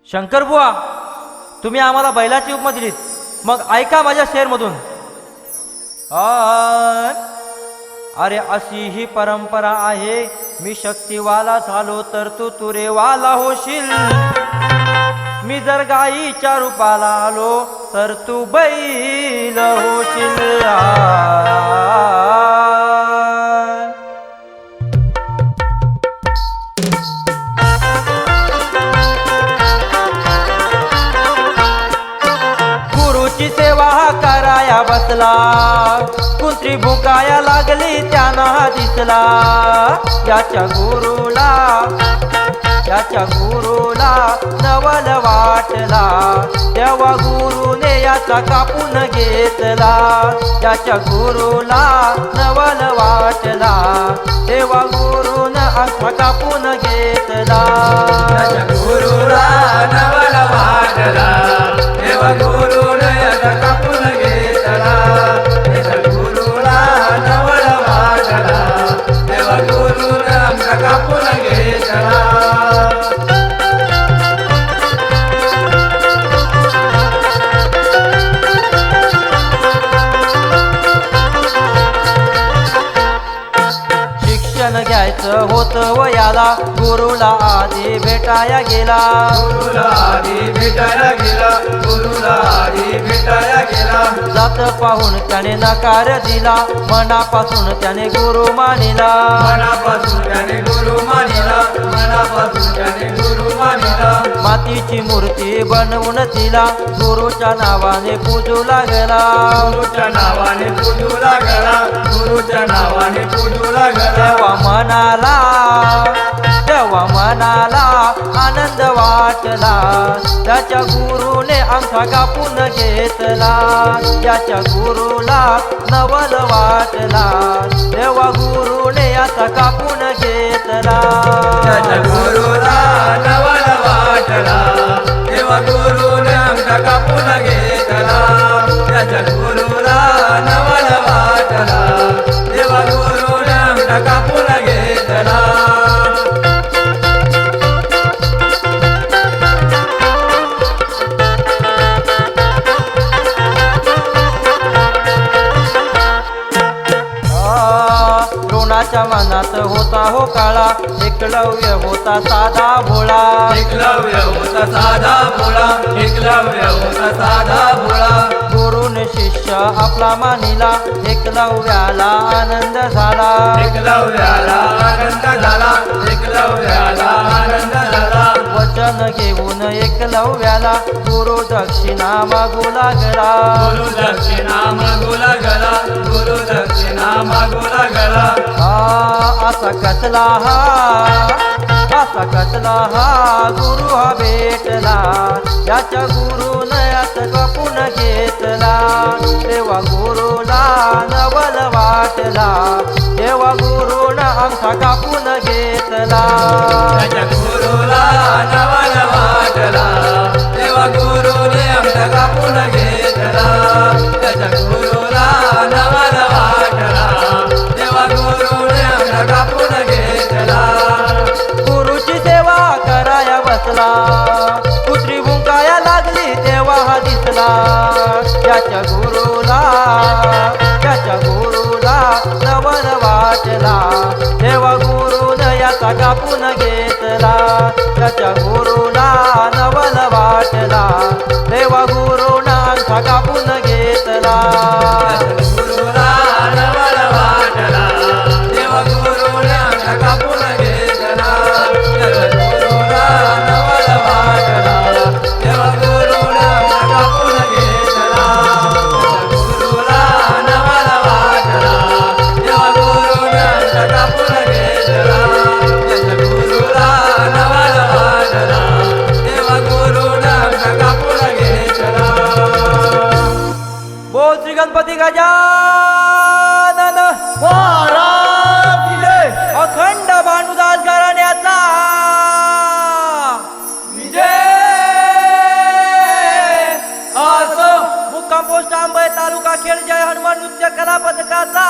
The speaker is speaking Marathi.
शंकर बुवा, तुम्ही आम्हाला बैलाची उपमा दिलीत, मग ऐका माझ्या शेरमधून. अरे अशी ही परंपरा आहे, मी शक्तीवाला झालो तर तू तुरेवाला होशील. मी जर गाईच्या रूपाला आलो तर तू बैल होशील. गुरुची सेवा कराया बसला, कुत्री भुकाया लागली त्यांना दिसला. याच्या गुरुला नवल वाटला, तेव्हा गुरुने याचा कापून घेतला. याच्या गुरुला नवल वाटला, तेव्हा गुरुन अंगठा कापून घेतला. त्याच्या गुरुला नवल वाटला, तेव्हा गुरुने अंगठा कापून घेतला. त्याच्या गुरुला नवल वाटला, तेव्हा गुरुने अंगठा कापून घेतला. शिक्षण घ्यायचं होतं वयाला, गुरुला आधी भेटाया गेला. गुरुला आधी भेटायला गेला, गुरुला आधी भेटायला गेला. जात पाहून त्याने नकार दिला, मनापासून त्याने गुरु मानिला. मनापासून त्याने गुरु मानिला, मनापासून त्याने गुरु मानिला. मातीची मूर्ती बनवून तिला गुरुच्या नावाने पूजू लागला. गुरुच्या नावाने पूजू लागला, गुरुच्या नावाने पूजू लागला. तेव्हा मनाला आनंद वाटला, त्याच्या गुरुने अंगठा कापून घेतला. त्याच्या गुरुला नवल वाटला, तेव्हा गुरुने याचा कापून घेतला. त्याच्या गुरुला नवल वाटला, तेव्हा गुरुने अंगठा कापून घेतला. त्याच्या गुरुला नवल वाटला, तेव्हा गुरुने अंगठा कापून घेतला. द्रोणाच्या मनात होता हो काळा, एकलव्य होता साधा भोळा. एकलव्य होता साधा भोळा, एकलव्य होता साधा भोळा. गुरुने शिष्य आपला मानिला, एकलव्याला आनंद झाला. एकलव्याला आनंद झाला, एकलव्याला आनंद झाला. वचन घेऊन एकलव्याला गुरु दक्षिणा मागू लागला. गुरु दक्षिणा मागू लागला, गुरु दक्षिणा मागू लागला. असा कसला हा गुरु हा भेटला, याच्या गुरुन यात कापून घेतला. तेव्हा गुरुला नवल वाटला, तेव्हा गुरुन अंगठा कापून घेतला. त्याच्या गुरुला नवल वाटला, तेव्हा गुरुने अंगठा कापून घेतला. त्याच्या गुरुला नवल वाटला, तेव्हा गुरुने अंगठा कापून घेतला. गुरुची सेवा कराया बसला, कुत्री भुंकाया लागली तेव्हा हा दिसला. याच्या गुरुला नवल वाटला, तेव्हा गुरुन याचा कापून घेतला. त्याच्या गुरुला नवल वाटला, तेव्हा गुरुन अंगठा कापून घेतला. गुरुला नवल वाटला, तेव्हा गुरुने अंगठा कापून घेतला. गुरुला नवल वाटला, तेव्हा गुरुने अंगठा कापून घेतला. गुरुला नवल वाटला, तेव्हा गुरुने अंगठा कापून घेतला. गुरुला नवल वाटला, तेव्हा गुरुने अंगठा कापून घेतला. बोल श्री गणपती गजानन महाराज की जय. अखंड भानुदास घराण्याचा विजय असो. मुक्काम पोस्ट आंबे तालुका खेड जय हनुमान नृत्य कला पथकाचा